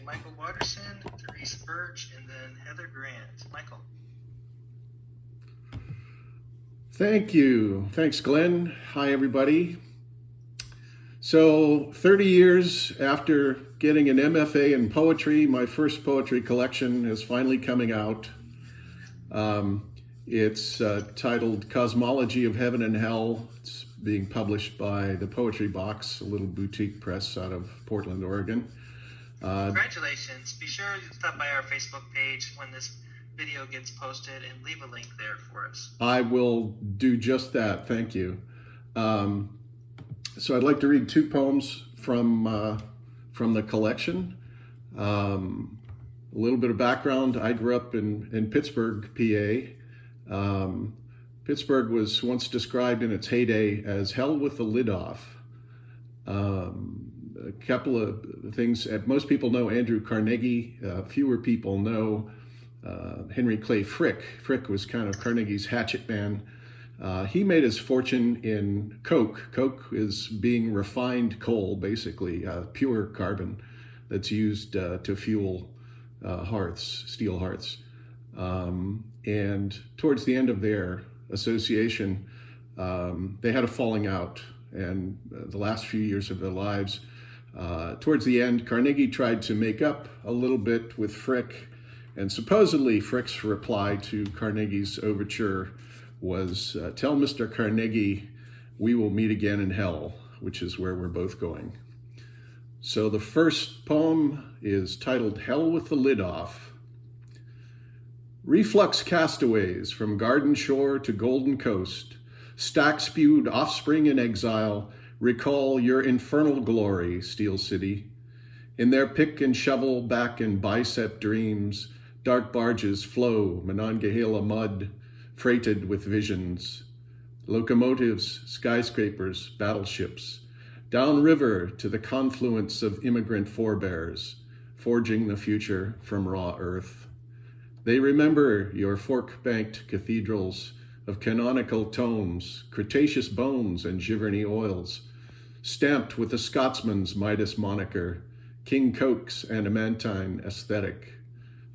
Michael Watterson, Therese Birch, and then Heather Grant. Michael. Thank you. Thanks, Glenn. Hi, everybody. So 30 years after getting an MFA in poetry, my first poetry collection is finally coming out. It's titled Cosmology of Heaven and Hell. It's being published by the Poetry Box, a little boutique press out of Portland, Oregon. Congratulations. Be sure to stop by our Facebook page when this video gets posted and leave a link there for us. I will do just that. Thank you. So I'd like to read two poems from the collection. A little bit of background. I grew up in Pittsburgh, PA. Pittsburgh was once described in its heyday as hell with the lid off. A couple of things. Most people know Andrew Carnegie. Fewer people know Henry Clay Frick. Frick was kind of Carnegie's hatchet man. He made his fortune in coke. Coke is being refined coal, basically, pure carbon that's used to fuel hearths, steel hearths. And towards the end of their association, they had a falling out, and the last few years of their lives, towards the end, Carnegie tried to make up a little bit with Frick, and supposedly Frick's reply to Carnegie's overture was, tell Mr. Carnegie, we will meet again in hell, which is where we're both going. So the first poem is titled Hell with the Lid Off. Reflux castaways from garden shore to golden coast, stack-spewed offspring in exile, recall your infernal glory, Steel City. In their pick and shovel back and bicep dreams, dark barges flow Monongahela mud, freighted with visions. Locomotives, skyscrapers, battleships, downriver to the confluence of immigrant forebears, forging the future from raw earth. They remember your fork-banked cathedrals of canonical tomes, Cretaceous bones and Giverny oils, stamped with the Scotsman's Midas moniker, King Coke's adamantine aesthetic.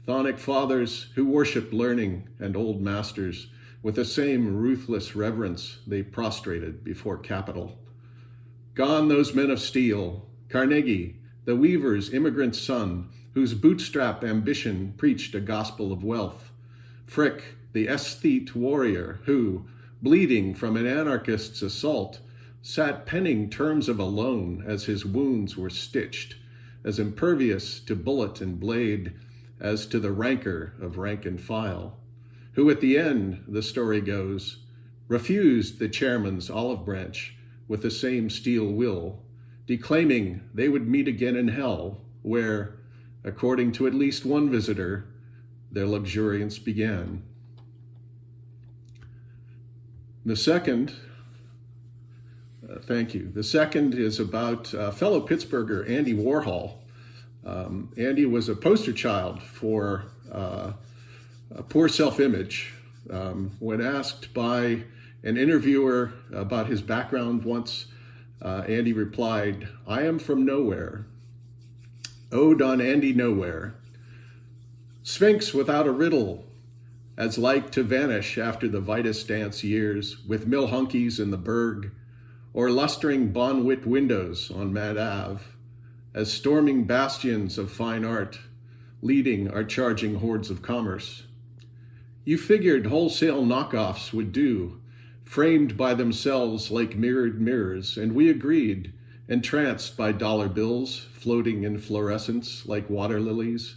Chthonic fathers who worshiped learning and old masters with the same ruthless reverence they prostrated before capital. Gone those men of steel, Carnegie, the weaver's immigrant son, whose bootstrap ambition preached a gospel of wealth. Frick, the aesthete warrior who, bleeding from an anarchist's assault, sat penning terms of a loan as his wounds were stitched, as impervious to bullet and blade as to the rancor of rank and file, who at the end, the story goes, refused the chairman's olive branch with the same steel will, declaiming they would meet again in hell, where, according to at least one visitor, their luxuriance began. The second, thank you. The second is about fellow Pittsburgher Andy Warhol. Andy was a poster child for a poor self-image. When asked by an interviewer about his background once, Andy replied, I am from nowhere. Ode on Andy Nowhere. Sphinx without a riddle, as like to vanish after the Vitus dance years with mill hunkies in the Berg, or lustring Bonwit windows on Mad Ave, as storming bastions of fine art, leading our charging hordes of commerce. You figured wholesale knockoffs would do, framed by themselves like mirrored mirrors, and we agreed, entranced by dollar bills floating in fluorescence like water lilies,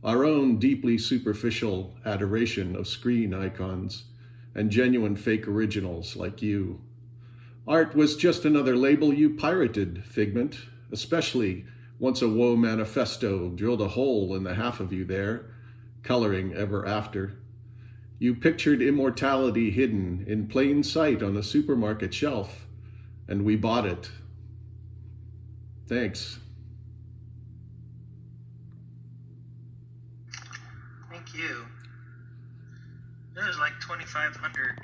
our own deeply superficial adoration of screen icons and genuine fake originals like you. Art was just another label you pirated, Figment, especially once a woe manifesto drilled a hole in the half of you there, coloring ever after. You pictured immortality hidden in plain sight on a supermarket shelf, and we bought it. Thanks. Thank you. There's like 2,500